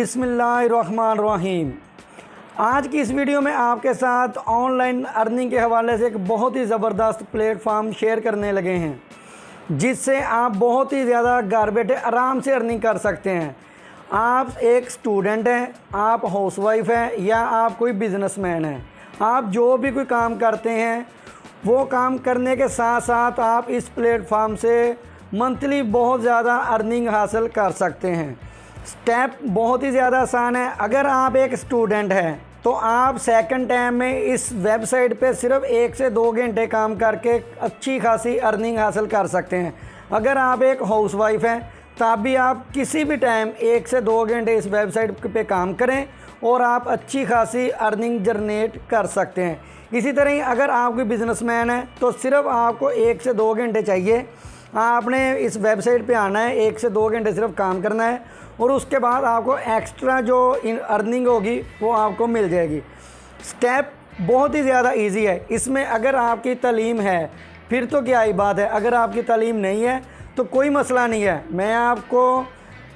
बिस्मिल्लाहिर्रहमानिर्रहीम। आज की इस वीडियो में आपके साथ ऑनलाइन अर्निंग के हवाले से एक बहुत ही ज़बरदस्त प्लेटफॉर्म शेयर करने लगे हैं, जिससे आप बहुत ही ज़्यादा घर बैठे आराम से अर्निंग कर सकते हैं। आप एक स्टूडेंट हैं, आप हाउसवाइफ हैं या आप कोई बिजनेसमैन हैं, आप जो भी कोई काम करते हैं वो काम करने के साथ साथ आप इस प्लेटफॉर्म से मंथली बहुत ज़्यादा अर्निंग हासिल कर सकते हैं। स्टेप बहुत ही ज़्यादा आसान है। अगर आप एक स्टूडेंट हैं तो आप सेकंड टाइम में इस वेबसाइट पे सिर्फ 1 से 2 घंटे काम करके अच्छी खासी अर्निंग हासिल कर सकते हैं। अगर आप एक हाउसवाइफ हैं तब भी आप किसी भी टाइम 1 से 2 घंटे इस वेबसाइट पे काम करें और आप अच्छी खासी अर्निंग जनरेट कर सकते हैं। इसी तरह ही अगर आप कोई बिजनेसमैन है तो सिर्फ आपको 1 से 2 घंटे चाहिए। आपने इस वेबसाइट पे आना है, 1 से 2 घंटे सिर्फ काम करना है और उसके बाद आपको एक्स्ट्रा जो अर्निंग होगी वो आपको मिल जाएगी। स्टेप बहुत ही ज़्यादा इजी है। इसमें अगर आपकी तालीम है फिर तो क्या ही बात है, अगर आपकी तालीम नहीं है तो कोई मसला नहीं है। मैं आपको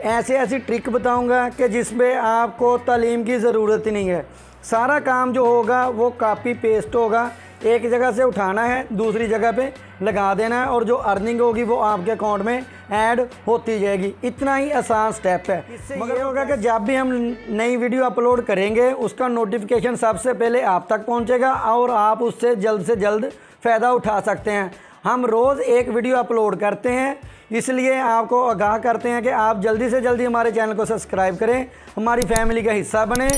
ऐसी ट्रिक बताऊंगा कि जिसमें आपको तालीम की ज़रूरत ही नहीं है। सारा काम जो होगा वो कॉपी पेस्ट होगा, एक जगह से उठाना है दूसरी जगह पे लगा देना है और जो अर्निंग होगी वो आपके अकाउंट में ऐड होती जाएगी। इतना ही आसान स्टेप है। इससे ये होगा कि जब भी हम नई वीडियो अपलोड करेंगे उसका नोटिफिकेशन सबसे पहले आप तक पहुंचेगा और आप उससे जल्द फ़ायदा उठा सकते हैं। हम रोज़ एक वीडियो अपलोड करते हैं, इसलिए आपको आगाह करते हैं कि आप जल्दी से जल्दी हमारे चैनल को सब्सक्राइब करें, हमारी फैमिली का हिस्सा बने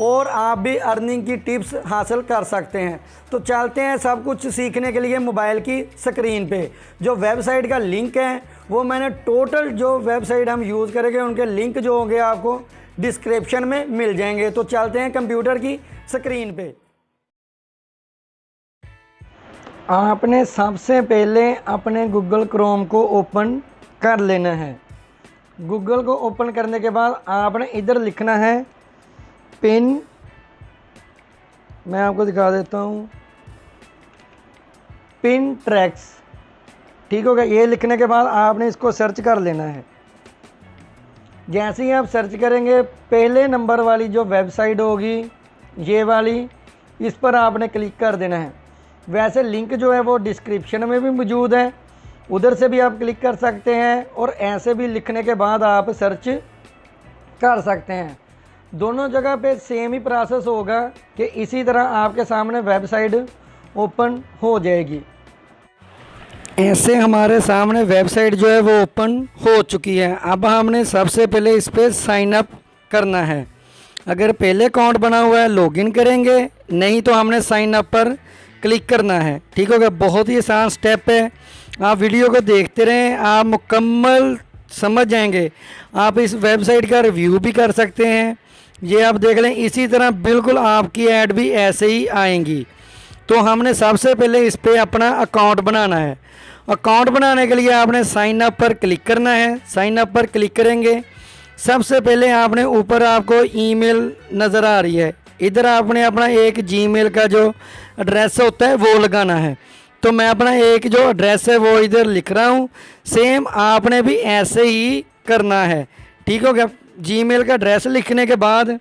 और आप भी अर्निंग की टिप्स हासिल कर सकते हैं। तो चलते हैं सब कुछ सीखने के लिए मोबाइल की स्क्रीन पे। जो वेबसाइट का लिंक है वो मैंने टोटल जो वेबसाइट हम यूज़ करेंगे उनके लिंक जो होंगे आपको डिस्क्रिप्शन में मिल जाएंगे। तो चलते हैं कंप्यूटर की स्क्रीन पे। आपने सबसे पहले अपने गूगल क्रोम को ओपन कर लेना है। गूगल को ओपन करने के बाद आपने इधर लिखना है पिन, मैं आपको दिखा देता हूँ, पिनट्रैक्स। ठीक होगा। ये लिखने के बाद आपने इसको सर्च कर लेना है। जैसे ही आप सर्च करेंगे पहले नंबर वाली जो वेबसाइट होगी ये वाली, इस पर आपने क्लिक कर देना है। वैसे लिंक जो है वो डिस्क्रिप्शन में भी मौजूद है, उधर से भी आप क्लिक कर सकते हैं और ऐसे भी लिखने के बाद आप सर्च कर सकते हैं। दोनों जगह पे सेम ही प्रोसेस होगा कि इसी तरह आपके सामने वेबसाइट ओपन हो जाएगी। ऐसे हमारे सामने वेबसाइट जो है वो ओपन हो चुकी है। अब हमने सबसे पहले इस पर साइन अप करना है। अगर पहले अकाउंट बना हुआ है लॉगिन करेंगे, नहीं तो हमने साइन अप पर क्लिक करना है। ठीक होगा। बहुत ही आसान स्टेप है। आप वीडियो को देखते रहें, आप मुकम्मल समझ जाएंगे। आप इस वेबसाइट का रिव्यू भी कर सकते हैं, ये आप देख लें। इसी तरह बिल्कुल आपकी ऐड भी ऐसे ही आएंगी। तो हमने सबसे पहले इस पर अपना अकाउंट बनाना है। अकाउंट बनाने के लिए आपने साइन अप पर क्लिक करना है। साइन अप पर क्लिक करेंगे, सबसे पहले आपने ऊपर आपको ईमेल नज़र आ रही है, इधर आपने अपना एक जीमेल का जो एड्रेस होता है वो लगाना है। तो मैं अपना एक जो एड्रेस है वो इधर लिख रहा हूँ। सेम आपने भी ऐसे ही करना है। ठीक हो गया। जीमेल का एड्रेस लिखने के बाद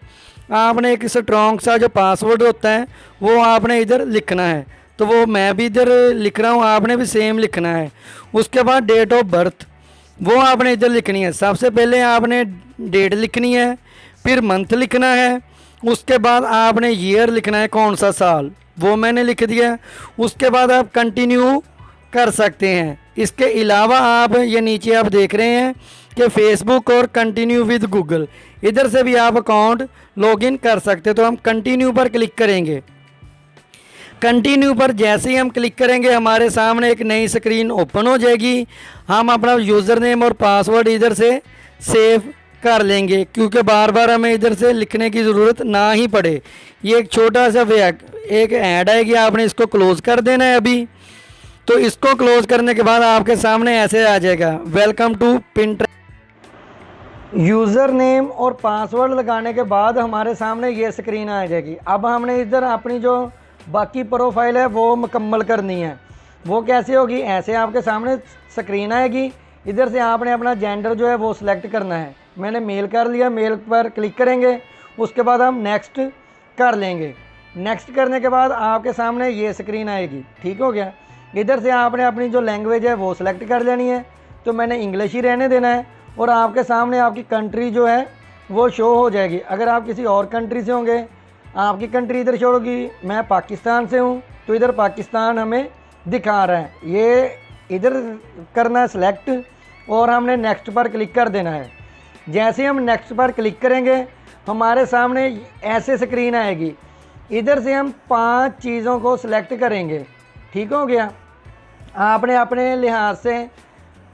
आपने एक स्ट्रॉन्ग सा जो पासवर्ड होता है वो आपने इधर लिखना है। तो वो मैं भी इधर लिख रहा हूँ, आपने भी सेम लिखना है। उसके बाद डेट ऑफ बर्थ वो आपने इधर लिखनी है। सबसे पहले आपने डेट लिखनी है, फिर मंथ लिखना है, उसके बाद आपने ईयर लिखना है, कौन सा साल, वो मैंने लिख दिया। उसके बाद आप कंटिन्यू कर सकते हैं। इसके अलावा आप ये नीचे आप देख रहे हैं कि फेसबुक और कंटिन्यू विद गूगल, इधर से भी आप अकाउंट लॉगिन कर सकते हैं। तो हम कंटिन्यू पर क्लिक करेंगे। कंटिन्यू पर जैसे ही हम क्लिक करेंगे हमारे सामने एक नई स्क्रीन ओपन हो जाएगी। हम अपना यूज़र नेम और पासवर्ड इधर से सेव कर लेंगे, क्योंकि बार बार हमें इधर से लिखने की ज़रूरत ना ही पड़े। ये एक छोटा सा एक ऐड आएगी, आपने इसको क्लोज़ कर देना है अभी। तो इसको क्लोज़ करने के बाद आपके सामने ऐसे आ जाएगा, वेलकम टू पिनट्रैक्स। यूज़र नेम और पासवर्ड लगाने के बाद हमारे सामने ये स्क्रीन आ जाएगी। अब हमने इधर अपनी जो बाकी प्रोफाइल है वो मुकम्मल करनी है। वो कैसे होगी, ऐसे आपके सामने स्क्रीन आएगी। इधर से आपने अपना जेंडर जो है वो सिलेक्ट करना है। मैंने मेल कर लिया, मेल पर क्लिक करेंगे, उसके बाद हम नेक्स्ट कर लेंगे। नेक्स्ट करने के बाद आपके सामने ये स्क्रीन आएगी। ठीक हो गया। इधर से आपने अपनी जो लैंग्वेज है वो सिलेक्ट कर लेनी है, तो मैंने इंग्लिश ही रहने देना है और आपके सामने आपकी कंट्री जो है वो शो हो जाएगी। अगर आप किसी और कंट्री से होंगे, आपकी कंट्री इधर शो होगी। मैं पाकिस्तान से हूँ तो इधर पाकिस्तान हमें दिखा रहा है। ये इधर करना है सिलेक्ट और हमने नेक्स्ट पर क्लिक कर देना है। जैसे हम नेक्स्ट पर क्लिक करेंगे हमारे सामने ऐसे स्क्रीन आएगी। इधर से हम 5 चीज़ों को सिलेक्ट करेंगे। ठीक हो गया। आपने अपने लिहाज से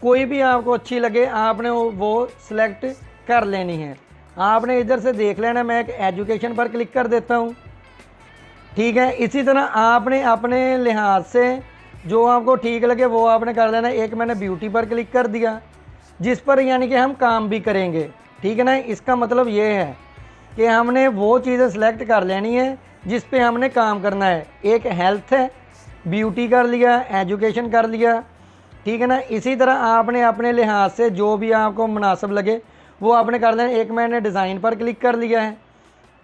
कोई भी आपको अच्छी लगे आपने वो सिलेक्ट कर लेनी है। आपने इधर से देख लेना। मैं एक एजुकेशन पर क्लिक कर देता हूँ। ठीक है। इसी तरह आपने अपने लिहाज से जो आपको ठीक लगे वो आपने कर लेना। एक मैंने ब्यूटी पर क्लिक कर दिया, जिस पर यानी कि हम काम भी करेंगे। ठीक है ना। इसका मतलब ये है कि हमने वो चीज़ें सेलेक्ट कर लेनी है जिस पे हमने काम करना है। एक हेल्थ है, ब्यूटी कर लिया, एजुकेशन कर लिया। ठीक है ना। इसी तरह आपने अपने लिहाज से जो भी आपको मुनासिब लगे वो आपने कर लेना। एक मैंने डिज़ाइन पर क्लिक कर लिया है।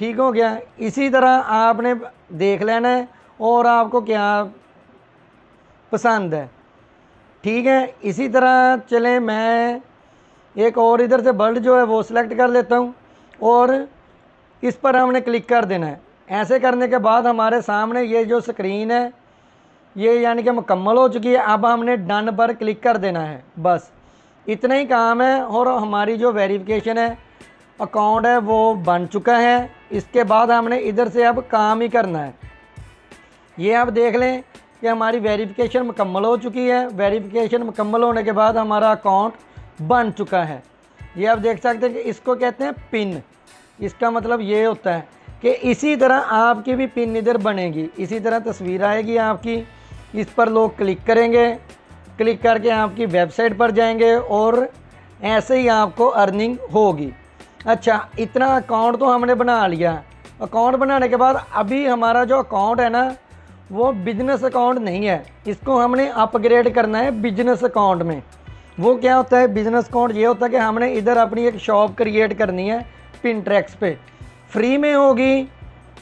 ठीक हो गया। इसी तरह आपने देख लेना है और आपको क्या पसंद है। ठीक है। इसी तरह चलें, मैं एक और इधर से बर्ड जो है वो सिलेक्ट कर लेता हूँ और इस पर हमने क्लिक कर देना है। ऐसे करने के बाद हमारे सामने ये जो स्क्रीन है ये यानी कि मुकम्मल हो चुकी है। अब हमने डन पर क्लिक कर देना है। बस इतना ही काम है और हमारी जो वेरिफिकेशन है अकाउंट है वो बन चुका है। इसके बाद हमने इधर से अब काम ही करना है। ये आप देख लें कि हमारी वेरिफिकेशन मुकम्मल हो चुकी है। वेरिफिकेशन मुकम्मल होने के बाद हमारा अकाउंट बन चुका है। ये आप देख सकते हैं कि इसको कहते हैं पिन। इसका मतलब ये होता है कि इसी तरह आपकी भी पिन इधर बनेगी। इसी तरह तस्वीर आएगी आपकी, इस पर लोग क्लिक करेंगे, क्लिक करके आपकी वेबसाइट पर जाएंगे और ऐसे ही आपको अर्निंग होगी। अच्छा, इतना अकाउंट तो हमने बना लिया। अकाउंट बनाने के बाद अभी हमारा जो अकाउंट है ना वो बिजनेस अकाउंट नहीं है, इसको हमने अपग्रेड करना है बिजनेस अकाउंट में। वो क्या होता है बिजनेस अकाउंट? ये होता है कि हमने इधर अपनी एक शॉप क्रिएट करनी है पिंटरेस्ट पे। फ्री में होगी,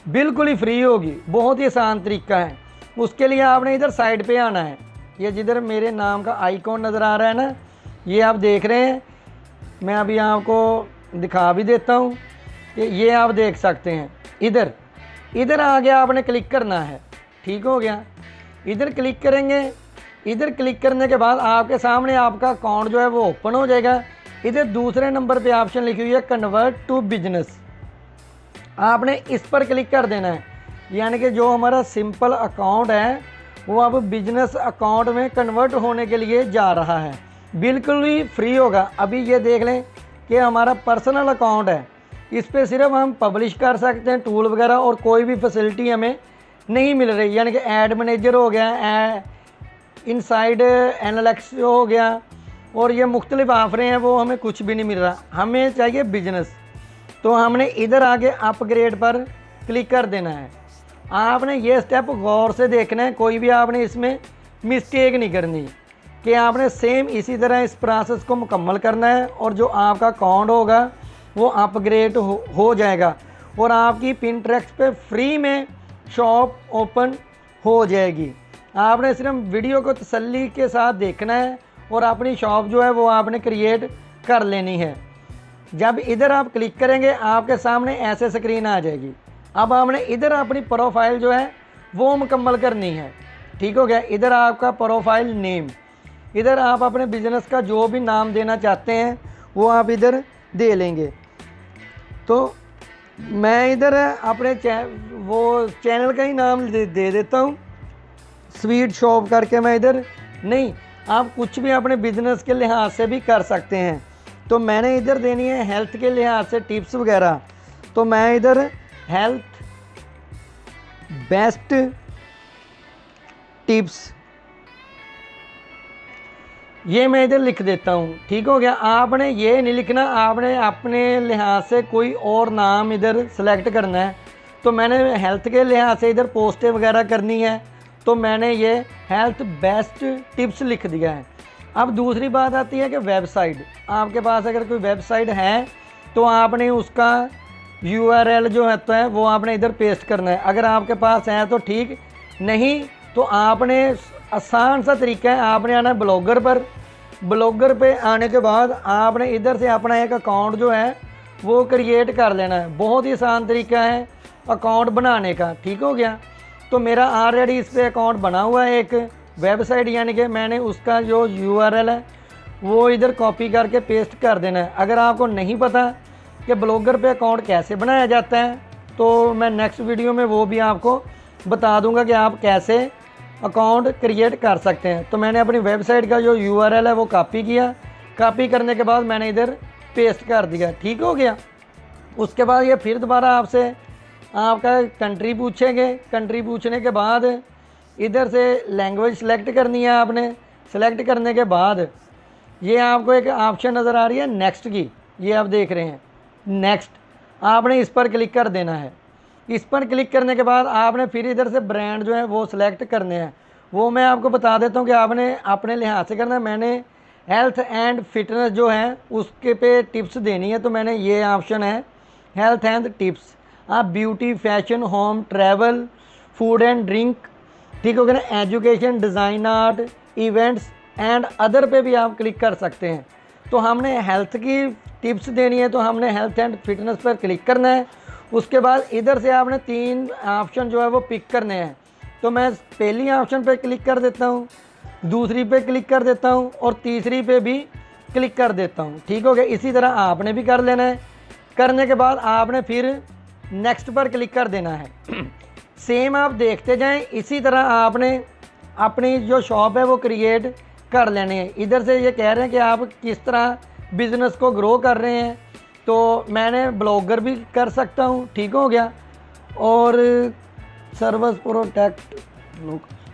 बिल्कुल ही फ्री होगी, बहुत ही आसान तरीका है। उसके लिए आपने इधर साइड पे आना है। ये जिधर मेरे नाम का आइकॉन नज़र आ रहा है ना, ये आप देख रहे हैं। मैं अभी आपको दिखा भी देता हूँ कि ये आप देख सकते हैं। इधर आगे आपने क्लिक करना है। ठीक हो गया। इधर क्लिक करेंगे। इधर क्लिक करने के बाद आपके सामने आपका अकाउंट जो है वो ओपन हो जाएगा। इधर दूसरे नंबर पे ऑप्शन लिखी हुई है कन्वर्ट टू बिजनेस। आपने इस पर क्लिक कर देना है। यानी कि जो हमारा सिंपल अकाउंट है वो अब बिजनेस अकाउंट में कन्वर्ट होने के लिए जा रहा है। बिल्कुल ही फ्री होगा। अभी ये देख लें कि हमारा पर्सनल अकाउंट है, इस पर सिर्फ हम पब्लिश कर सकते हैं टूल वगैरह, और कोई भी फैसिलिटी हमें नहीं मिल रही। यानी कि ऐड मैनेजर हो गया, इनसाइड एनालिटिक्स हो गया, और ये मुख्तलिफ ऑफरें हैं, वो हमें कुछ भी नहीं मिल रहा। हमें चाहिए बिजनेस। तो हमने इधर आगे अपग्रेड पर क्लिक कर देना है। आपने ये स्टेप गौर से देखना है, कोई भी आपने इसमें मिस्टेक नहीं करनी कि आपने सेम इसी तरह इस प्रोसेस को मुकम्मल करना है और जो आपका अकाउंट होगा वो अपग्रेड हो जाएगा और आपकी पिंटरेस्ट पे फ्री में शॉप ओपन हो जाएगी। आपने सिर्फ वीडियो को तसल्ली के साथ देखना है और अपनी शॉप जो है वो आपने क्रिएट कर लेनी है। जब इधर आप क्लिक करेंगे आपके सामने ऐसे स्क्रीन आ जाएगी। अब आपने इधर अपनी प्रोफाइल जो है वो मुकम्मल करनी है। ठीक हो गया। इधर आपका प्रोफाइल नेम, इधर आप अपने बिजनेस का जो भी नाम देना चाहते हैं वो आप इधर दे लेंगे। तो मैं इधर अपने चैनल का ही नाम दे देता हूँ, स्वीट शॉप करके। मैं इधर नहीं, आप कुछ भी अपने बिजनेस के लिहाज से भी कर सकते हैं। तो मैंने इधर देनी है हेल्थ के लिहाज से टिप्स वगैरह। तो मैं इधर हेल्थ बेस्ट टिप्स ये मैं इधर लिख देता हूँ। ठीक हो गया। आपने ये नहीं लिखना, आपने अपने लिहाज से कोई और नाम इधर सेलेक्ट करना है। तो मैंने हेल्थ के लिहाज से इधर पोस्टें वगैरह करनी है, तो मैंने ये हेल्थ बेस्ट टिप्स लिख दिया है। अब दूसरी बात आती है कि वेबसाइट, आपके पास अगर कोई वेबसाइट है तो आपने उसका URL जो होता है वो आपने इधर पेस्ट करना है। अगर आपके पास है तो ठीक, नहीं तो आपने आसान सा तरीका है, आपने आना ब्लॉगर पर। ब्लॉगर पे आने के बाद आपने इधर से अपना एक अकाउंट जो है वो क्रिएट कर लेना है। बहुत ही आसान तरीका है अकाउंट बनाने का, ठीक हो गया। तो मेरा ऑलरेडी इस पर अकाउंट बना हुआ है एक वेबसाइट, यानी कि मैंने उसका जो URL है वो इधर कॉपी करके पेस्ट कर देना है। अगर आपको नहीं पता कि ब्लॉगर पे अकाउंट कैसे बनाया जाता है तो मैं नेक्स्ट वीडियो में वो भी आपको बता दूंगा कि आप कैसे अकाउंट क्रिएट कर सकते हैं। तो मैंने अपनी वेबसाइट का जो URL है वो कॉपी किया, कॉपी करने के बाद मैंने इधर पेस्ट कर दिया, ठीक हो गया। उसके बाद ये फिर दोबारा आपसे आपका कंट्री पूछेंगे। कंट्री पूछने के बाद इधर से लैंग्वेज सेलेक्ट करनी है आपने। सेलेक्ट करने के बाद ये आपको एक ऑप्शन नज़र आ रही है नेक्स्ट की, ये आप देख रहे हैं नेक्स्ट, आपने इस पर क्लिक कर देना है। इस पर क्लिक करने के बाद आपने फिर इधर से ब्रांड जो है वो सिलेक्ट करने हैं। वो मैं आपको बता देता हूँ कि आपने अपने लिहाज से करना है। मैंने हेल्थ एंड फिटनेस जो है उसके पे टिप्स देनी है, तो मैंने ये ऑप्शन है हेल्थ एंड टिप्स। आप beauty, fashion, home, travel, food and drink, ठीक हो गया ना, education, design, art, events and other पे भी आप क्लिक कर सकते हैं। तो हमने हेल्थ की टिप्स देनी है तो हमने हेल्थ एंड फिटनेस पर क्लिक करना है। उसके बाद इधर से आपने 3 ऑप्शन जो है वो पिक करने हैं। तो मैं पहली ऑप्शन पे क्लिक कर देता हूँ, दूसरी पे क्लिक कर देता हूँ और तीसरी पे भी क्लिक कर देता हूँ, ठीक हो गया। इसी तरह आपने भी कर लेना है। करने के बाद आपने फिर नेक्स्ट पर क्लिक कर देना है। सेम आप देखते जाएं, इसी तरह आपने अपनी जो शॉप है वो क्रिएट कर लेनी है। इधर से ये कह रहे हैं कि आप किस तरह बिज़नेस को ग्रो कर रहे हैं, तो मैंने ब्लॉगर भी कर सकता हूँ, ठीक हो गया। और सर्विस प्रोडक्ट,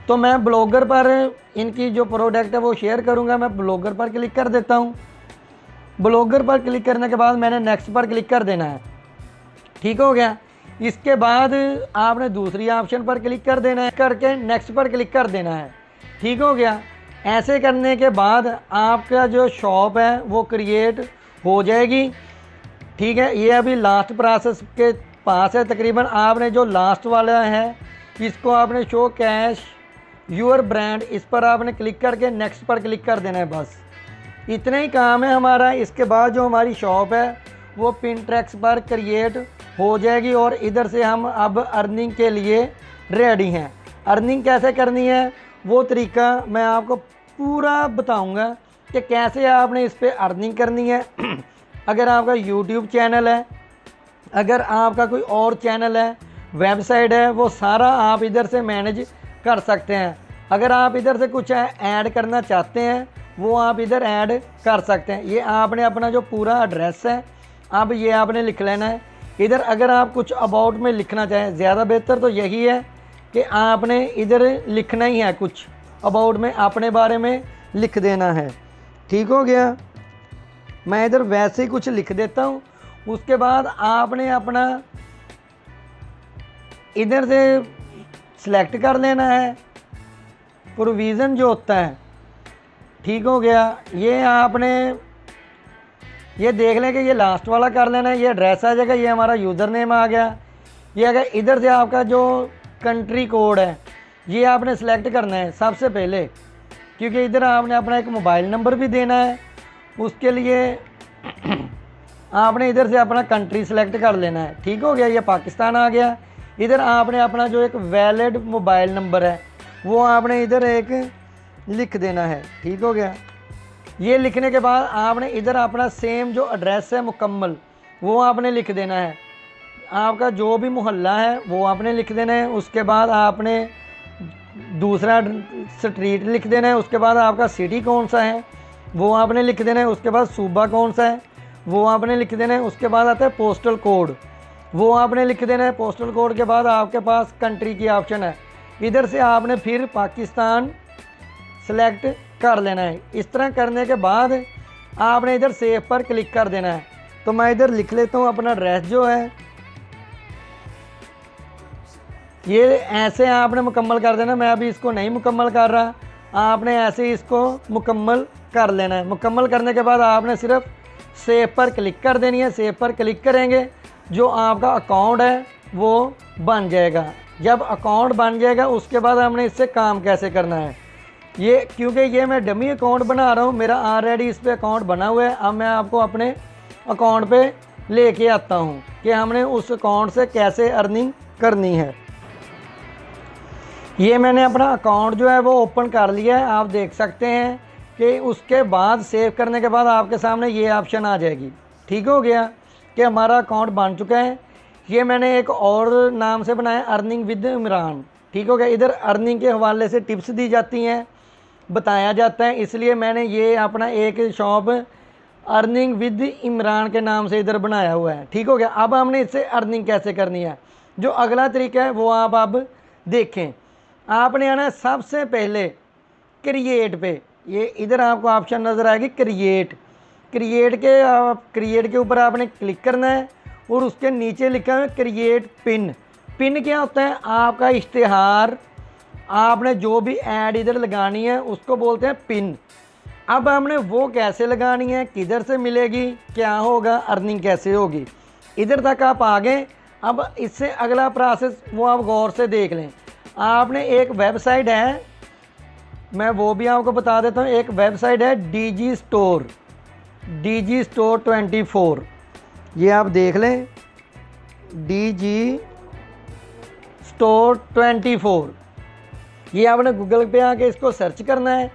तो मैं ब्लॉगर पर इनकी जो प्रोडक्ट है वो शेयर करूँगा। मैं ब्लॉगर पर क्लिक कर देता हूँ। ब्लॉगर पर क्लिक करने के बाद मैंने नेक्स्ट पर क्लिक कर देना है, ठीक हो गया। इसके बाद आपने दूसरी ऑप्शन पर क्लिक कर देना है, करके नेक्स्ट पर क्लिक कर देना है, ठीक हो गया। ऐसे करने के बाद आपका जो शॉप है वो क्रिएट हो जाएगी, ठीक है। ये अभी लास्ट प्रोसेस के पास है तकरीबन। आपने जो लास्ट वाला है इसको आपने शो कैश योर ब्रांड, इस पर आपने क्लिक करके नेक्स्ट पर क्लिक कर देना है, बस इतना ही काम है हमारा। इसके बाद जो हमारी शॉप है वो पिंटरेस्ट पर क्रिएट हो जाएगी और इधर से हम अब अर्निंग के लिए रेडी हैं। अर्निंग कैसे करनी है वो तरीका मैं आपको पूरा बताऊंगा कि कैसे आपने इस पर अर्निंग करनी है। अगर आपका YouTube चैनल है, अगर आपका कोई और चैनल है, वेबसाइट है, वो सारा आप इधर से मैनेज कर सकते हैं। अगर आप इधर से कुछ ऐड करना चाहते हैं वो आप इधर ऐड कर सकते हैं। ये आपने अपना जो पूरा एड्रेस है अब ये आपने लिख लेना है इधर। अगर आप कुछ अबाउट में लिखना चाहें, ज़्यादा बेहतर तो यही है कि आपने इधर लिखना ही है, कुछ अबाउट में अपने बारे में लिख देना है, ठीक हो गया। मैं इधर वैसे ही कुछ लिख देता हूँ। उसके बाद आपने अपना इधर से सिलेक्ट कर लेना है प्रोविज़न जो होता है, ठीक हो गया। ये आपने ये देख लें कि ये लास्ट वाला कर लेना है। ये एड्रेस आ जाएगा, ये हमारा यूज़र नेम आ गया। ये अगर इधर से आपका जो कंट्री कोड है ये आपने सेलेक्ट करना है सबसे पहले, क्योंकि इधर आपने अपना एक मोबाइल नंबर भी देना है। उसके लिए आपने इधर से अपना कंट्री सेलेक्ट कर लेना है, ठीक हो गया। ये पाकिस्तान आ गया। इधर आपने अपना जो एक वैलिड मोबाइल नंबर है वो आपने इधर एक लिख देना है, ठीक हो गया। ये लिखने के बाद आपने इधर अपना सेम जो एड्रेस है मुकम्मल वो आपने लिख देना है। आपका जो भी मोहल्ला है वो आपने लिख देना है। उसके बाद आपने दूसरा स्ट्रीट लिख देना है। उसके बाद आपका सिटी कौन सा है वो आपने लिख देना है। उसके बाद सूबा कौन सा है वो आपने लिख देना है। उसके बाद आता है पोस्टल कोड, वो आपने लिख देना है। पोस्टल कोड के बाद आपके पास कंट्री की ऑप्शन है, इधर से आपने फिर पाकिस्तान सेलेक्ट कर लेना है। इस तरह करने के बाद आपने इधर सेव पर क्लिक कर देना है। तो मैं इधर लिख लेता हूँ अपना एड्रेस जो है, ये ऐसे आपने मुकम्मल कर देना। मैं अभी इसको नहीं मुकम्मल कर रहा, आपने ऐसे ही इसको मुकम्मल कर लेना है। मुकम्मल करने के बाद आपने सिर्फ सेव पर क्लिक कर देनी है। सेव पर क्लिक करेंगे, जो आपका अकाउंट है वो बन जाएगा। जब अकाउंट बन जाएगा उसके बाद हमने इससे काम कैसे करना है, ये क्योंकि ये मैं डमी अकाउंट बना रहा हूँ, मेरा ऑलरेडी इस पर अकाउंट बना हुआ है। अब मैं आपको अपने अकाउंट पे लेके आता हूँ कि हमने उस अकाउंट से कैसे अर्निंग करनी है। ये मैंने अपना अकाउंट जो है वो ओपन कर लिया है। आप देख सकते हैं कि उसके बाद सेव करने के बाद आपके सामने ये ऑप्शन आ जाएगी। ठीक हो गया कि हमारा अकाउंट बन चुका है। ये मैंने एक और नाम से बनाया, अर्निंग विद इमरान। ठीक हो गया। इधर अर्निंग के हवाले से टिप्स दी जाती हैं, बताया जाता है, इसलिए मैंने ये अपना एक शॉप अर्निंग विद इमरान के नाम से इधर बनाया हुआ है। ठीक हो गया। अब हमने इससे अर्निंग कैसे करनी है, जो अगला तरीका है वो आप अब देखें। आपने आना है सबसे पहले क्रिएट पे, ये इधर आपको ऑप्शन नज़र आएगी क्रिएट के ऊपर आपने क्लिक करना है और उसके नीचे लिखा है क्रिएट पिन। पिन क्या होता है, आपका इश्तिहार, आपने जो भी ऐड इधर लगानी है उसको बोलते हैं पिन। अब हमने वो कैसे लगानी है, किधर से मिलेगी, क्या होगा, अर्निंग कैसे होगी, इधर तक आप आ गए। अब इससे अगला प्रोसेस वो आप गौर से देख लें। आपने एक वेबसाइट है, मैं वो भी आपको बता देता हूँ। एक वेबसाइट है DG स्टोर 24, ये आप देख लें, DG स्टोर 24। ये आपने गूगल पे आके इसको सर्च करना है।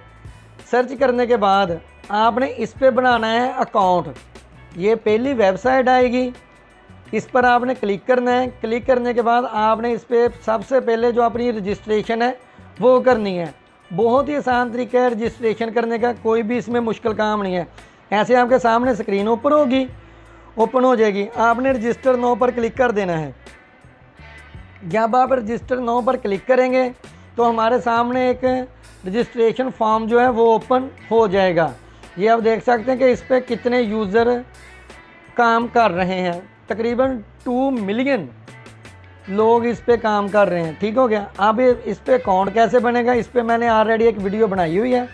सर्च करने के बाद आपने इस पे बनाना है अकाउंट। ये पहली वेबसाइट आएगी, इस पर आपने क्लिक करना है। क्लिक करने के बाद आपने इस पर सबसे पहले जो अपनी रजिस्ट्रेशन है वो करनी है। बहुत ही आसान तरीका है रजिस्ट्रेशन करने का, कोई भी इसमें मुश्किल काम नहीं है। ऐसे आपके सामने स्क्रीन ओपन हो जाएगी। आपने रजिस्टर नाउ पर क्लिक कर देना है। जब आप रजिस्टर नाउ पर क्लिक करेंगे तो हमारे सामने एक रजिस्ट्रेशन फॉर्म जो है वो ओपन हो जाएगा। ये आप देख सकते हैं कि इस पर कितने यूज़र काम कर रहे हैं। तकरीबन 2 मिलियन लोग इस पे काम कर रहे हैं। ठीक हो गया। अब इस पे अकाउंट कैसे बनेगा, इस पे मैंने ऑलरेडी एक वीडियो बनाई हुई है,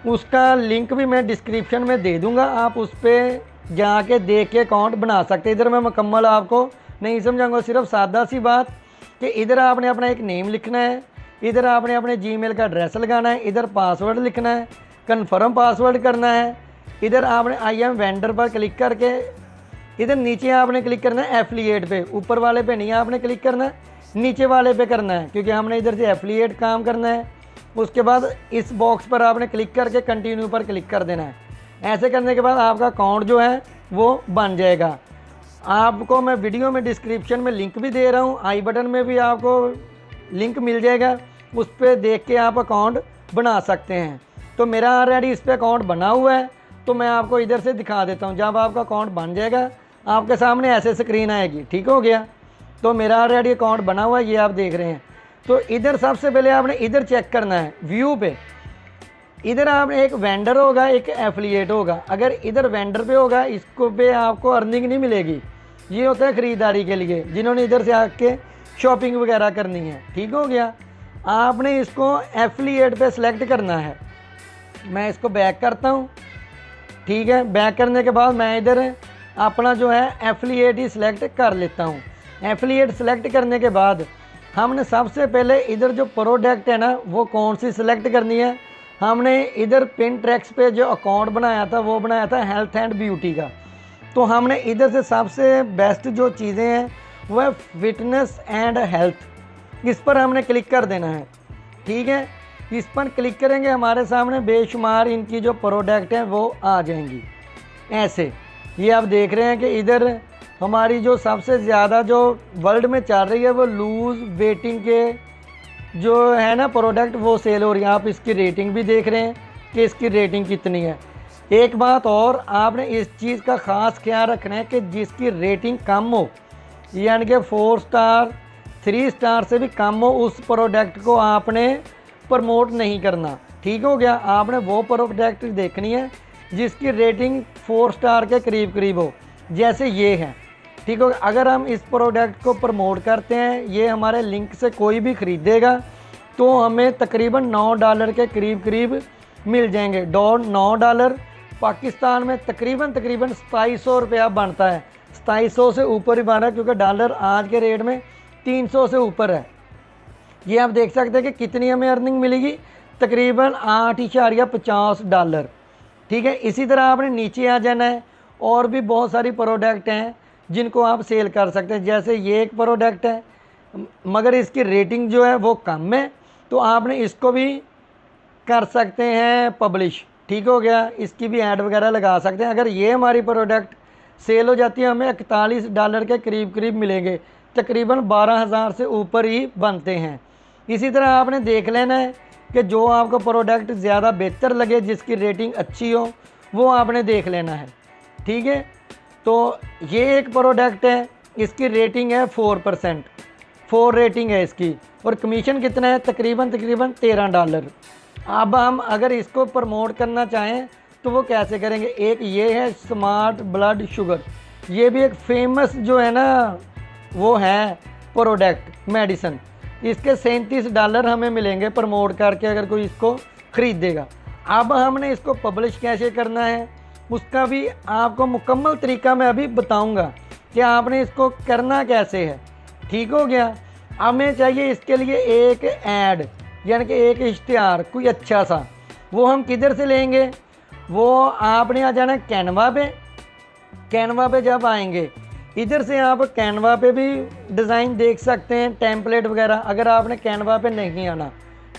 उसका लिंक भी मैं डिस्क्रिप्शन में दे दूंगा। आप उस पर जाके देख के अकाउंट बना सकते हैं। इधर मैं मुकम्मल आपको नहीं समझाऊंगा, सिर्फ सादा सी बात कि इधर आपने अपना एक नेम लिखना है, इधर आपने अपने जीमेल का एड्रेस लगाना है, इधर पासवर्ड लिखना है, कन्फर्म पासवर्ड करना है। इधर आपने आई एम वेंडर पर क्लिक करके इधर नीचे आपने क्लिक करना है एफिलिएट पे। ऊपर वाले पे नहीं आपने क्लिक करना है, नीचे वाले पे करना है, क्योंकि हमने इधर से एफिलिएट काम करना है। उसके बाद इस बॉक्स पर आपने क्लिक करके कंटिन्यू पर क्लिक कर देना है। ऐसे करने के बाद आपका अकाउंट जो है वो बन जाएगा। आपको मैं वीडियो में डिस्क्रिप्शन में लिंक भी दे रहा हूँ, आई बटन में भी आपको लिंक मिल जाएगा, उस पर देख के आप अकाउंट बना सकते हैं। तो मेरा ऑलरेडी इस पर अकाउंट बना हुआ है, तो मैं आपको इधर से दिखा देता हूँ। जब आपका अकाउंट बन जाएगा आपके सामने ऐसे स्क्रीन आएगी। ठीक हो गया। तो मेरा ऑलरेडी अकाउंट बना हुआ है, ये आप देख रहे हैं। तो इधर सबसे पहले आपने इधर चेक करना है व्यू पे। इधर आपने एक वेंडर होगा, एक एफिलिएट होगा। अगर इधर वेंडर पे होगा, इसको पे आपको अर्निंग नहीं मिलेगी। ये होता है ख़रीदारी के लिए, जिन्होंने इधर से आके शॉपिंग वगैरह करनी है। ठीक हो गया। आपने इसको एफिलिएट पे सिलेक्ट करना है। मैं इसको बैक करता हूँ। ठीक है। बैक करने के बाद मैं इधर अपना जो है एफिलिएट ही सिलेक्ट कर लेता हूँ। एफिलिएट सिलेक्ट करने के बाद हमने सबसे पहले इधर जो प्रोडक्ट है ना वो कौन सी सिलेक्ट करनी है। हमने इधर पिंटरेस्ट पे जो अकाउंट बनाया था वो बनाया था हेल्थ एंड ब्यूटी का। तो हमने इधर से सबसे बेस्ट जो चीज़ें हैं वो है फिटनेस एंड हेल्थ, इस पर हमने क्लिक कर देना है। ठीक है। इस पर क्लिक करेंगे, हमारे सामने बेशुमार इनकी जो प्रोडक्ट हैं वो आ जाएंगी ऐसे। ये आप देख रहे हैं कि इधर हमारी जो सबसे ज़्यादा जो वर्ल्ड में चल रही है वो लूज़ वेटिंग के जो है ना प्रोडक्ट वो सेल हो रही है। आप इसकी रेटिंग भी देख रहे हैं कि इसकी रेटिंग कितनी है। एक बात और, आपने इस चीज़ का ख़ास ख्याल रखना है कि जिसकी रेटिंग कम हो, यानी कि 4 स्टार 3 स्टार से भी कम हो, उस प्रोडक्ट को आपने प्रमोट नहीं करना। ठीक हो गया। आपने वो प्रोडक्ट देखनी है जिसकी रेटिंग 4 स्टार के करीब करीब हो, जैसे ये है। ठीक हो गया। अगर हम इस प्रोडक्ट को प्रमोट करते हैं, ये हमारे लिंक से कोई भी ख़रीदेगा तो हमें तकरीबन $9 के करीब करीब मिल जाएंगे। $9 पाकिस्तान में तकरीबन 2700 रुपया बनता है। 2700 से ऊपर ही बन रहा है, क्योंकि डॉलर आज के रेट में 300 से ऊपर है। ये आप देख सकते हैं कि कितनी हमें अर्निंग मिलेगी, तकरीबन $8.50। ठीक है, इसी तरह आपने नीचे आ जाना है। और भी बहुत सारी प्रोडक्ट हैं जिनको आप सेल कर सकते हैं। जैसे ये एक प्रोडक्ट है, मगर इसकी रेटिंग जो है वो कम है, तो आपने इसको भी कर सकते हैं पब्लिश। ठीक हो गया, इसकी भी ऐड वगैरह लगा सकते हैं। अगर ये हमारी प्रोडक्ट सेल हो जाती है, हमें $41 के करीब करीब मिलेंगे, तकरीबन 12,000 से ऊपर ही बनते हैं। इसी तरह आपने देख लेना है कि जो आपको प्रोडक्ट ज़्यादा बेहतर लगे, जिसकी रेटिंग अच्छी हो, वो आपने देख लेना है। ठीक है, तो ये एक प्रोडक्ट है, इसकी रेटिंग है 4%, 4 रेटिंग है इसकी, और कमीशन कितना है, तकरीबन $13। अब हम अगर इसको प्रमोट करना चाहें तो वो कैसे करेंगे। एक ये है स्मार्ट ब्लड शुगर, ये भी एक फेमस जो है ना वो है प्रोडक्ट मेडिसिन। इसके $37 हमें मिलेंगे प्रमोट करके, अगर कोई इसको ख़रीदेगा। अब हमने इसको पब्लिश कैसे करना है, उसका भी आपको मुकम्मल तरीका मैं अभी बताऊंगा कि आपने इसको करना कैसे है। ठीक हो गया, हमें चाहिए इसके लिए एक ऐड, यानी कि एक इश्तिहार कोई अच्छा सा। वो हम किधर से लेंगे, वो आपने आ जाना कैनवा पे। कैनवा पे जब आएंगे, इधर से आप कैनवा पे भी डिज़ाइन देख सकते हैं, टेम्पलेट वगैरह। अगर आपने कैनवा पे नहीं आना,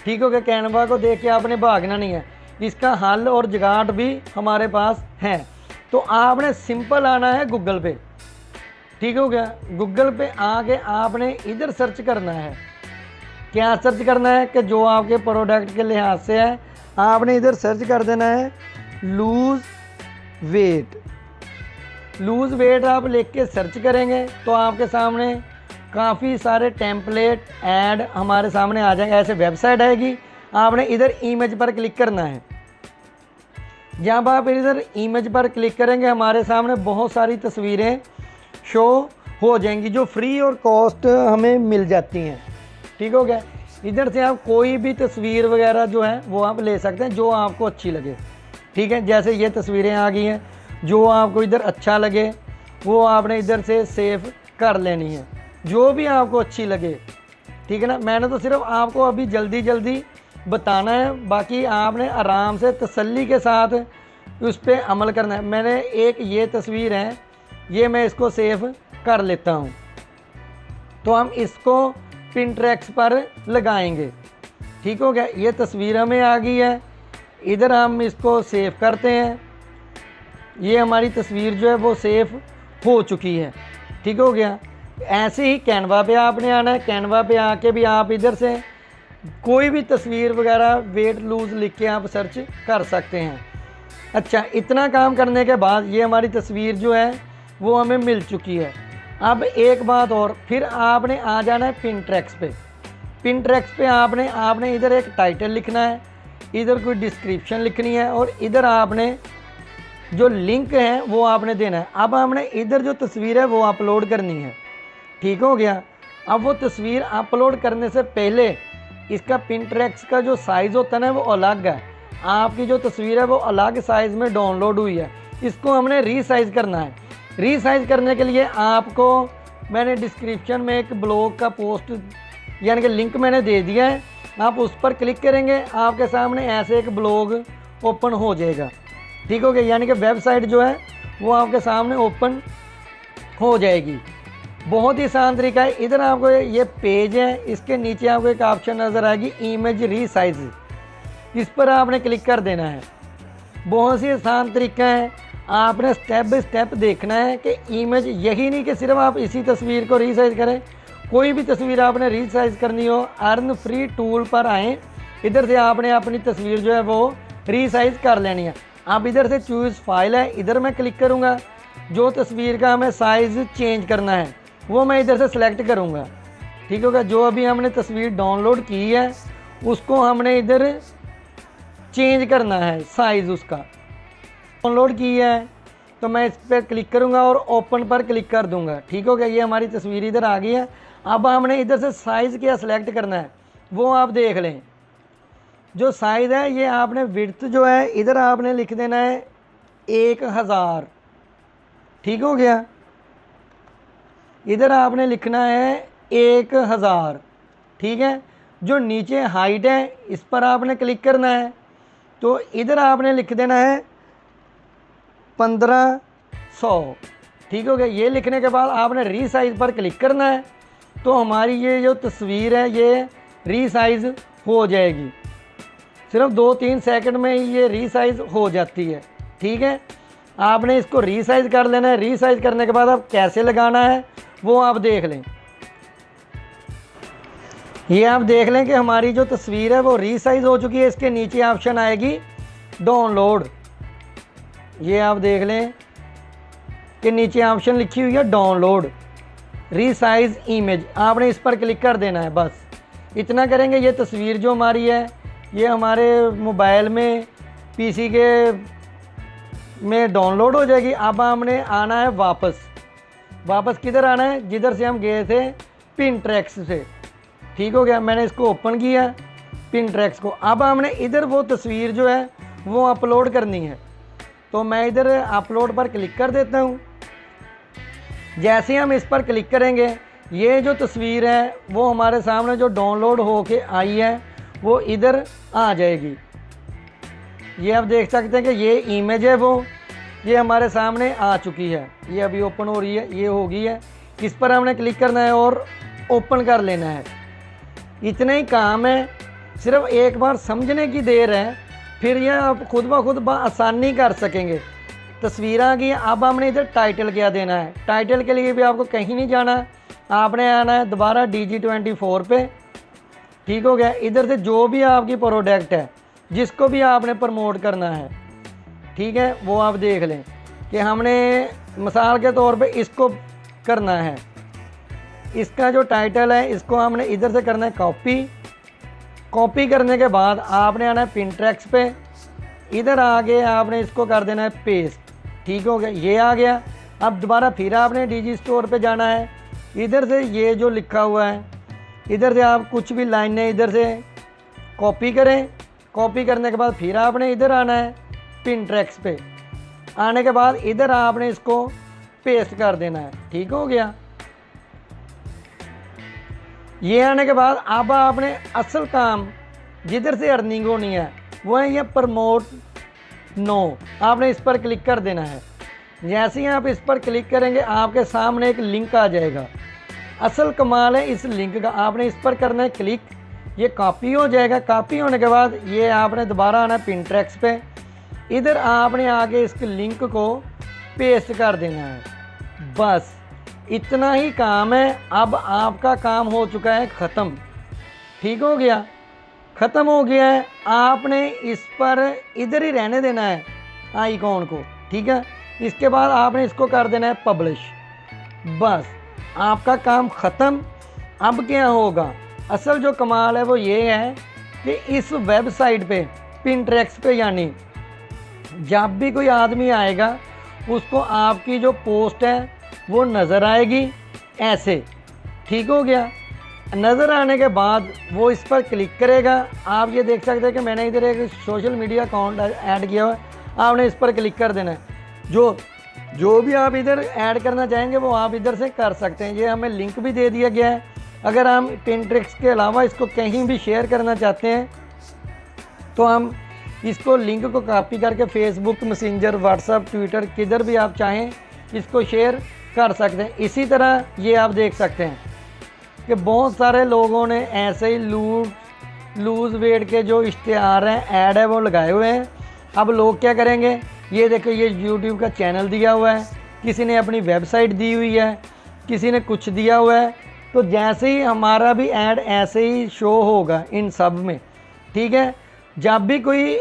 ठीक हो गया, कैनवा को देख के आपने भागना नहीं है, इसका हल और जुगाड़ भी हमारे पास है। तो आपने सिंपल आना है गूगल पे। ठीक हो गया, गूगल पे आके आपने इधर सर्च करना है। क्या सर्च करना है कि जो आपके प्रोडक्ट के लिहाज से है, आपने इधर सर्च कर देना है लूज़ वेट। लूज़ वेट आप लिख के सर्च करेंगे तो आपके सामने काफ़ी सारे टेम्पलेट ऐड हमारे सामने आ जाएंगे। ऐसे वेबसाइट आएगी, आपने इधर इमेज पर क्लिक करना है। जब आप इधर इमेज पर क्लिक करेंगे, हमारे सामने बहुत सारी तस्वीरें शो हो जाएंगी जो फ्री और कॉस्ट हमें मिल जाती हैं। ठीक हो गया, इधर से आप कोई भी तस्वीर वगैरह जो है वो आप ले सकते हैं, जो आपको अच्छी लगे। ठीक है, जैसे ये तस्वीरें आ गई हैं, जो आपको इधर अच्छा लगे वो आपने इधर से सेव कर लेनी है, जो भी आपको अच्छी लगे। ठीक है ना, मैंने तो सिर्फ आपको अभी जल्दी जल्दी बताना है, बाकी आपने आराम से तसल्ली के साथ उस पर अमल करना है। मैंने एक ये तस्वीर है, ये मैं इसको सेव कर लेता हूँ, तो हम इसको पिंटरेस्ट पर लगाएंगे। ठीक हो गया, ये तस्वीर हमें आ गई है, इधर हम इसको सेव करते हैं। ये हमारी तस्वीर जो है वो सेव हो चुकी है। ठीक हो गया, ऐसे ही कैनवा पे आपने आना है। कैनवा पे आके भी आप इधर से कोई भी तस्वीर वगैरह वेट लूज़ लिख के आप सर्च कर सकते हैं। अच्छा, इतना काम करने के बाद ये हमारी तस्वीर जो है वो हमें मिल चुकी है। अब एक बात और, फिर आपने आ जाना है पिंटरेस्ट पे। पिंटरेस्ट पे आपने इधर एक टाइटल लिखना है, इधर कोई डिस्क्रिप्शन लिखनी है, और इधर आपने जो लिंक है वो आपने देना है। अब हमने इधर जो तस्वीर है वो अपलोड करनी है। ठीक हो गया, अब वो तस्वीर अपलोड करने से पहले इसका पिंटरेस्ट का जो साइज़ होता है ना वो अलग है। आपकी जो तस्वीर है वो अलग साइज़ में डाउनलोड हुई है, इसको हमने रीसाइज़ करना है। रीसाइज़ करने के लिए आपको मैंने डिस्क्रिप्शन में एक ब्लॉग का पोस्ट यानी कि लिंक मैंने दे दिया है, आप उस पर क्लिक करेंगे, आपके सामने ऐसे एक ब्लॉग ओपन हो जाएगा। ठीक हो गया, यानी कि वेबसाइट जो है वो आपके सामने ओपन हो जाएगी। बहुत ही आसान तरीका है। इधर आपको ये पेज है, इसके नीचे आपको एक ऑप्शन नज़र आएगी इमेज रीसाइज, इस पर आपने क्लिक कर देना है। बहुत ही आसान तरीका है, आपने स्टेप बाय स्टेप देखना है कि इमेज, यही नहीं कि सिर्फ आप इसी तस्वीर को रीसाइज करें, कोई भी तस्वीर आपने रीसाइज करनी हो, अर्न फ्री टूल पर आएँ, इधर से आपने अपनी तस्वीर जो है वो रीसाइज कर लेनी है। आप इधर से चूज़ फाइल है, इधर मैं क्लिक करूँगा, जो तस्वीर का हमें साइज़ चेंज करना है वो मैं इधर से सिलेक्ट करूँगा। ठीक होगा, जो अभी हमने तस्वीर डाउनलोड की है उसको हमने इधर चेंज करना है साइज़ उसका। डाउनलोड की है तो मैं इस पर क्लिक करूँगा और ओपन पर क्लिक कर दूँगा। ठीक हो गया, ये हमारी तस्वीर इधर आ गई है। अब हमने इधर से साइज़ क्या सिलेक्ट करना है वो आप देख लें। जो साइज़ है ये आपने विड्थ जो है इधर आपने लिख देना है 1000। ठीक हो गया। इधर आपने लिखना है 1000। ठीक है। जो नीचे हाइट है इस पर आपने क्लिक करना है, तो इधर आपने लिख देना है 1500। ठीक हो गया। ये लिखने के बाद आपने रीसाइज पर क्लिक करना है, तो हमारी ये जो तस्वीर है ये रीसाइज हो जाएगी। सिर्फ 2-3 सेकंड में ही ये रीसाइज हो जाती है। ठीक है। आपने इसको रीसाइज कर लेना है। रीसाइज करने के बाद आप कैसे लगाना है वो आप देख लें। ये आप देख लें कि हमारी जो तस्वीर है वो रीसाइज हो चुकी है। इसके नीचे ऑप्शन आएगी डाउनलोड। ये आप देख लें कि नीचे ऑप्शन लिखी हुई है डाउनलोड रीसाइज इमेज। आपने इस पर क्लिक कर देना है। बस इतना करेंगे, ये तस्वीर जो हमारी है ये हमारे मोबाइल में पीसी के में डाउनलोड हो जाएगी। अब हमने आना है वापस किधर आना है, जिधर से हम गए थे पिंटरेस्ट से। ठीक हो गया। मैंने इसको ओपन किया पिंटरेस्ट को। अब हमने इधर वो तस्वीर जो है वो अपलोड करनी है, तो मैं इधर अपलोड पर क्लिक कर देता हूँ। जैसे हम इस पर क्लिक करेंगे ये जो तस्वीर है वो हमारे सामने जो डाउनलोड होके आई है वो इधर आ जाएगी। ये आप देख सकते हैं कि ये इमेज है वो ये हमारे सामने आ चुकी है। ये अभी ओपन हो रही है, ये हो गई है। इस पर हमने क्लिक करना है और ओपन कर लेना है। इतना ही काम है, सिर्फ एक बार समझने की देर है, फिर ये आप खुद ब खुद आसानी कर सकेंगे। तस्वीर आ गई। अब हमने इधर टाइटल क्या देना है। टाइटल के लिए भी आपको कहीं नहीं जाना, आपने आना है दोबारा DG24 पे। ठीक हो गया। इधर से जो भी आपकी प्रोडक्ट है जिसको भी आपने प्रमोट करना है, ठीक है, वो आप देख लें कि हमने मिसाल के तौर पे इसको करना है। इसका जो टाइटल है इसको हमने इधर से करना है कॉपी करने के बाद आपने आना है पिंटरेस्ट पे। इधर आगे आपने इसको कर देना है पेस्ट। ठीक हो गया। ये आ गया। अब दोबारा फिर आपने DG स्टोर पे जाना है। इधर से ये जो लिखा हुआ है इधर से आप कुछ भी लाइनें इधर से कॉपी करें। कॉपी करने के बाद फिर आपने इधर आना है पिंटरेस्ट पे। आने के बाद इधर आपने इसको पेस्ट कर देना है। ठीक हो गया। ये आने के बाद अब आपने असल काम जिधर से अर्निंग होनी है वो है ये प्रमोट नो। आपने इस पर क्लिक कर देना है। जैसे ही आप इस पर क्लिक करेंगे आपके सामने एक लिंक आ जाएगा। असल कमाल है इस लिंक का। आपने इस पर करना है क्लिक, ये कॉपी हो जाएगा। कॉपी होने के बाद ये आपने दोबारा आना है पिंटरेस्ट पे। इधर आपने आके इस लिंक को पेस्ट कर देना है। बस इतना ही काम है। अब आपका काम हो चुका है ख़त्म। ठीक हो गया। ख़त्म हो गया है। आपने इस पर इधर ही रहने देना है आइकॉन को। ठीक है। इसके बाद आपने इसको कर देना है पब्लिश। बस आपका काम ख़त्म। अब क्या होगा, असल जो कमाल है वो ये है कि इस वेबसाइट पे पिंटरेस्ट पे यानी जब भी कोई आदमी आएगा उसको आपकी जो पोस्ट है वो नज़र आएगी ऐसे। ठीक हो गया। नज़र आने के बाद वो इस पर क्लिक करेगा। आप ये देख सकते हैं कि मैंने इधर एक सोशल मीडिया अकाउंट ऐड किया हुआ है। आपने इस पर क्लिक कर देना है। जो भी आप इधर ऐड करना चाहेंगे वो आप इधर से कर सकते हैं। ये हमें लिंक भी दे दिया गया है। अगर हम पिंटरेस्ट के अलावा इसको कहीं भी शेयर करना चाहते हैं तो हम इसको लिंक को कॉपी करके फेसबुक, मैसेंजर, व्हाट्सएप, ट्विटर किधर भी आप चाहें इसको शेयर कर सकते हैं। इसी तरह ये आप देख सकते हैं कि बहुत सारे लोगों ने ऐसे ही लूज़ वेट के जो इश्तिहार हैं, ऐड है, वो लगाए हुए हैं। अब लोग क्या करेंगे, ये देखो ये यूट्यूब का चैनल दिया हुआ है, किसी ने अपनी वेबसाइट दी हुई है, किसी ने कुछ दिया हुआ है। तो जैसे ही हमारा भी ऐड ऐसे ही शो होगा इन सब में। ठीक है। जब भी कोई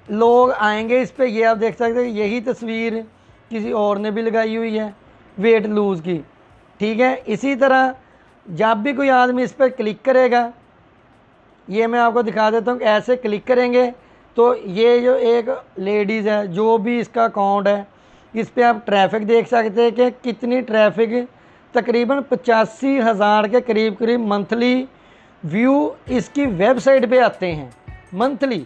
लोग आएंगे इस पे, ये आप देख सकते हैं यही तस्वीर किसी और ने भी लगाई हुई है वेट लूज़ की। ठीक है। इसी तरह जब भी कोई आदमी इस पर क्लिक करेगा, ये मैं आपको दिखा देता हूँ, ऐसे क्लिक करेंगे तो ये जो एक लेडीज़ है, जो भी इसका अकाउंट है, इस पर आप ट्रैफिक देख सकते हैं कि कितनी ट्रैफिक, तकरीबन 85,000 के करीब मंथली व्यू इसकी वेबसाइट पे आते हैं मंथली।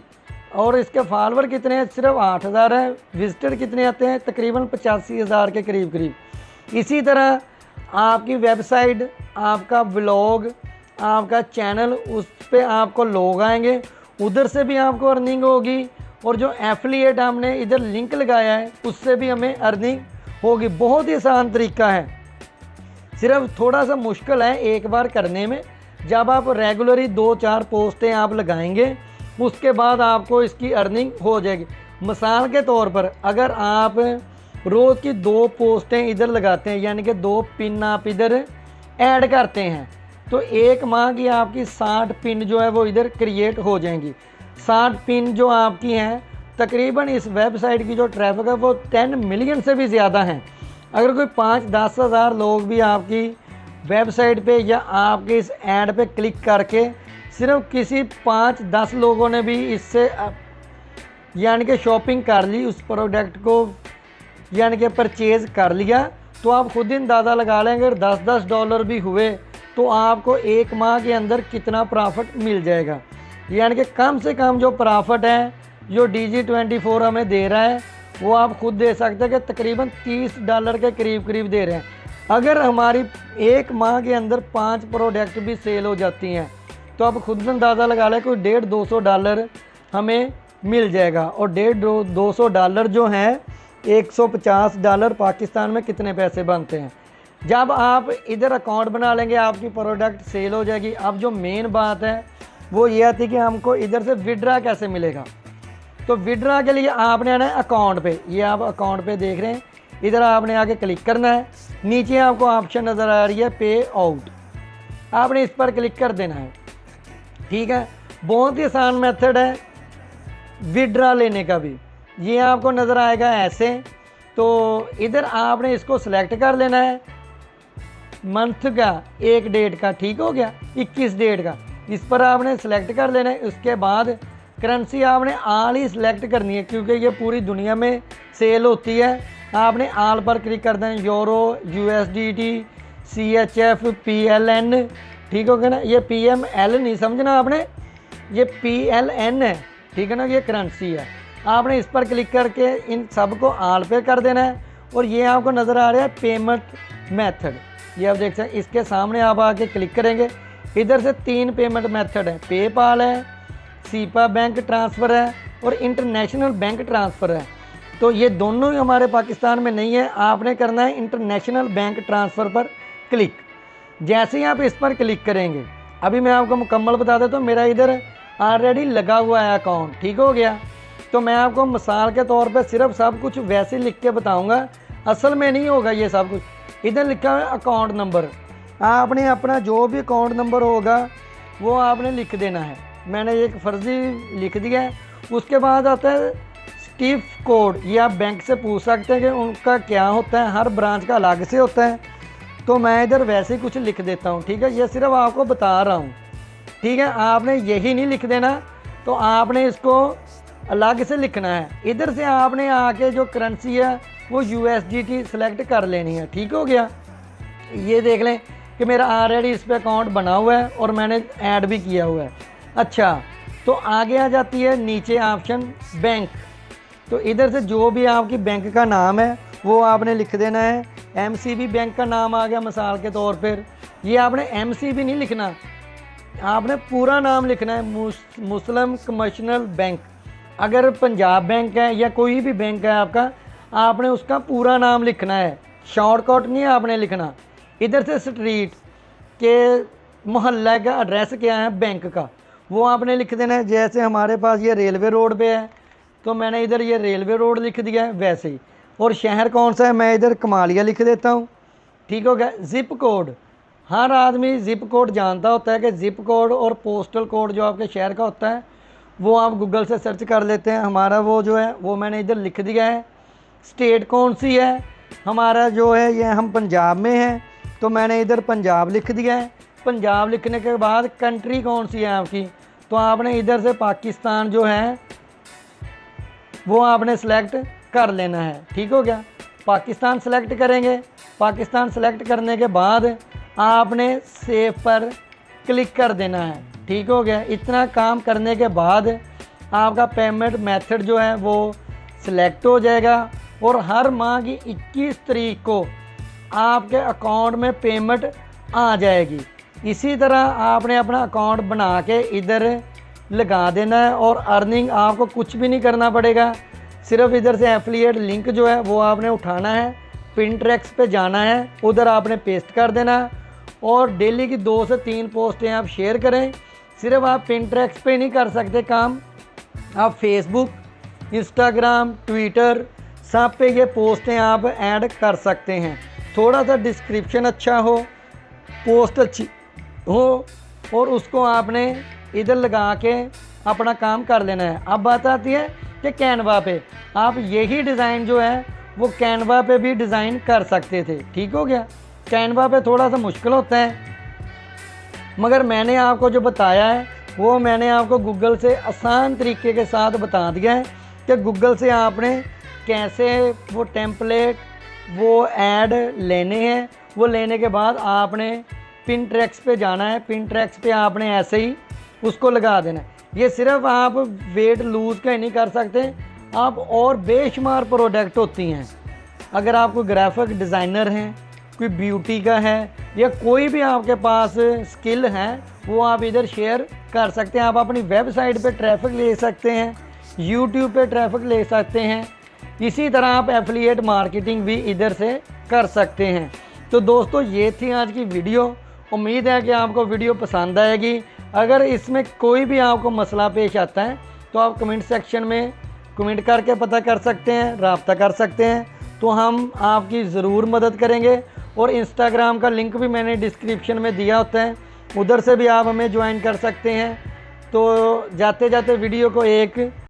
और इसके फॉलोवर कितने हैं, सिर्फ 8,000 है। विजिटर कितने आते हैं, तकरीबन 85,000 के करीब करीब। इसी तरह आपकी वेबसाइट, आपका ब्लॉग, आपका चैनल, उस पर आपको लोग आएंगे, उधर से भी आपको अर्निंग होगी। और जो एफिलिएट हमने इधर लिंक लगाया है उससे भी हमें अर्निंग होगी। बहुत ही आसान तरीका है, सिर्फ थोड़ा सा मुश्किल है एक बार करने में। जब आप रेगुलरली 2-4 पोस्टें आप लगाएंगे उसके बाद आपको इसकी अर्निंग हो जाएगी। मिसाल के तौर पर अगर आप रोज़ की 2 पोस्टें इधर लगाते हैं, यानी कि 2 पिन आप इधर ऐड करते हैं, तो 1 माह की आपकी 60 पिन जो है वो इधर क्रिएट हो जाएंगी। 60 पिन जो आपकी हैं, तकरीबन इस वेबसाइट की जो ट्रैफिक है वो 10 मिलियन से भी ज़्यादा हैं। अगर कोई 5-10 हज़ार लोग भी आपकी वेबसाइट पे या आपके इस ऐड पे क्लिक करके सिर्फ किसी 5-10 लोगों ने भी इससे यानी कि शॉपिंग कर ली, उस प्रोडक्ट को यानी कि परचेज़ कर लिया, तो आप खुद ही अंदाज़ा लगा लेंगे अगर $10 भी हुए तो आपको 1 माह के अंदर कितना प्रॉफिट मिल जाएगा। यानी कि कम से कम जो प्रॉफिट है जो DG24 हमें दे रहा है वो आप खुद दे सकते हैं कि तकरीबन $30 के करीब करीब दे रहे हैं। अगर हमारी 1 माह के अंदर 5 प्रोडक्ट भी सेल हो जाती हैं तो आप खुद अंदाज़ा लगा लें कोई $150-200 हमें मिल जाएगा। और $150-200 जो हैं, $150 पाकिस्तान में कितने पैसे बनते हैं। जब आप इधर अकाउंट बना लेंगे आपकी प्रोडक्ट सेल हो जाएगी। अब जो मेन बात है वो ये आती है कि हमको इधर से विड्रा कैसे मिलेगा। तो विड्रा के लिए आपने आना है अकाउंट पे। ये आप अकाउंट पे देख रहे हैं, इधर आपने आके क्लिक करना है। नीचे आपको ऑप्शन नज़र आ रही है पे आउट, आपने इस पर क्लिक कर देना है। ठीक है, बहुत ही आसान मेथड है विड्रा लेने का भी। ये आपको नज़र आएगा ऐसे, तो इधर आपने इसको सिलेक्ट कर लेना है मंथ का, एक डेट का, ठीक हो गया, 21 डेट का, इस पर आपने सेलेक्ट कर लेना है। उसके बाद करेंसी आपने आल ही सिलेक्ट करनी है क्योंकि ये पूरी दुनिया में सेल होती है। आपने आल पर क्लिक कर दें, यूरो, USDT, CHF, PLN, ठीक हो गया ना। ये PML नहीं समझना आपने, ये PLN है, ठीक है ना, ये करेंसी है। आपने इस पर क्लिक करके इन सब को आल पे कर देना है। और ये आपको नज़र आ रहा है पेमेंट मेथड, ये आप देख सकते हैं। इसके सामने आप आके क्लिक करेंगे, इधर से 3 पेमेंट मेथड है, पेपाल है, सीपा बैंक ट्रांसफ़र है और इंटरनेशनल बैंक ट्रांसफ़र है। तो ये दोनों ही हमारे पाकिस्तान में नहीं है। आपने करना है इंटरनेशनल बैंक ट्रांसफ़र पर क्लिक। जैसे ही आप इस पर क्लिक करेंगे, अभी मैं आपको मुकम्मल बता देता हूँ, मेरा इधर ऑलरेडी लगा हुआ है अकाउंट, ठीक हो गया। तो मैं आपको मिसाल के तौर पर सिर्फ सब कुछ वैसे लिख के बताऊँगा, असल में नहीं होगा ये सब कुछ। इधर लिखा है अकाउंट नंबर, आपने अपना जो भी अकाउंट नंबर होगा वो आपने लिख देना है। मैंने एक फ़र्ज़ी लिख दिया है। उसके बाद आता है स्टिफ कोड, ये आप बैंक से पूछ सकते हैं कि उनका क्या होता है, हर ब्रांच का अलग से होता है। तो मैं इधर वैसे ही कुछ लिख देता हूँ, ठीक है, ये सिर्फ आपको बता रहा हूँ, ठीक है। आपने यही नहीं लिख देना, तो आपने इसको अलग से लिखना है। इधर से आपने आके जो करेंसी है वो USDT सेलेक्ट कर लेनी है, ठीक हो गया। ये देख लें कि मेरा ऑलरेडी इस पर अकाउंट बना हुआ है और मैंने ऐड भी किया हुआ है। अच्छा, तो आगे आ जाती है नीचे ऑप्शन बैंक। तो इधर से जो भी आपकी बैंक का नाम है वो आपने लिख देना है। MCB बैंक का नाम आ गया मिसाल के तौर पर। ये आपने MCB नहीं लिखना, आपने पूरा नाम लिखना है, मुस्लिम कमर्शियल बैंक। अगर पंजाब बैंक है या कोई भी बैंक है आपका, आपने उसका पूरा नाम लिखना है, शॉर्टकट नहीं आपने लिखना। इधर से स्ट्रीट के मोहल्ला का एड्रेस क्या है बैंक का, वो आपने लिख देना है। जैसे हमारे पास ये रेलवे रोड पे है तो मैंने इधर ये रेलवे रोड लिख दिया है वैसे ही। और शहर कौन सा है, मैं इधर कमालिया लिख देता हूँ, ठीक हो गया। ज़िप कोड, हर आदमी ज़िप कोड जानता होता है कि ज़िप कोड और पोस्टल कोड जो आपके शहर का होता है वो आप गूगल से सर्च कर लेते हैं। हमारा वो जो है वो मैंने इधर लिख दिया है। स्टेट कौन सी है, हमारा जो है ये हम पंजाब में हैं, तो मैंने इधर पंजाब लिख दिया है। पंजाब लिखने के बाद कंट्री कौन सी है आपकी, तो आपने इधर से पाकिस्तान जो है वो आपने सेलेक्ट कर लेना है, ठीक हो गया। पाकिस्तान सेलेक्ट करेंगे। पाकिस्तान सेलेक्ट करने के बाद आपने सेव पर क्लिक कर देना है, ठीक हो गया। इतना काम करने के बाद आपका पेमेंट मेथड जो है वो सिलेक्ट हो जाएगा और हर माह की 21 तारीख को आपके अकाउंट में पेमेंट आ जाएगी। इसी तरह आपने अपना अकाउंट बना के इधर लगा देना है और अर्निंग आपको कुछ भी नहीं करना पड़ेगा। सिर्फ इधर से एफिलिएट लिंक जो है वो आपने उठाना है, पिंटरेस्ट पे जाना है, उधर आपने पेस्ट कर देना है और डेली की 2 से 3 पोस्टें आप शेयर करें। सिर्फ आप पिंटरेस्ट पे नहीं कर सकते काम, आप फेसबुक, इंस्टाग्राम, ट्विटर सब पे ये पोस्टें आप ऐड कर सकते हैं। थोड़ा सा डिस्क्रिप्शन अच्छा हो, पोस्ट अच्छी हो और उसको आपने इधर लगा के अपना काम कर लेना है। अब बात आती है कि कैनवा पे आप यही डिज़ाइन जो है वो कैनवा पे भी डिज़ाइन कर सकते थे। ठीक हो गया। कैनवा पे थोड़ा सा मुश्किल होता है, मगर मैंने आपको जो बताया है वो मैंने आपको गूगल से आसान तरीके के साथ बता दिया है कि गूगल से आपने कैसे वो टेम्पलेट वो ऐड लेने हैं। वो लेने के बाद आपने पिंटरेस्ट पे जाना है, पिंटरेस्ट पे आपने ऐसे ही उसको लगा देना है। ये सिर्फ आप वेट लूज़ का ही नहीं कर सकते, आप और बेशुमार प्रोडक्ट होती हैं। अगर आप कोई ग्राफिक डिज़ाइनर हैं, कोई ब्यूटी का है या कोई भी आपके पास स्किल है वो आप इधर शेयर कर सकते हैं। आप अपनी वेबसाइट पे ट्रैफिक ले सकते हैं, यूट्यूब पे ट्रैफिक ले सकते हैं। इसी तरह आप एफिलिएट मार्केटिंग भी इधर से कर सकते हैं। तो दोस्तों ये थी आज की वीडियो। उम्मीद है कि आपको वीडियो पसंद आएगी। अगर इसमें कोई भी आपको मसला पेश आता है तो आप कमेंट सेक्शन में कमेंट करके पता कर सकते हैं, राब्ता कर सकते हैं, तो हम आपकी ज़रूर मदद करेंगे। और इंस्टाग्राम का लिंक भी मैंने डिस्क्रिप्शन में दिया होता है, उधर से भी आप हमें ज्वाइन कर सकते हैं। तो जाते जाते वीडियो को एक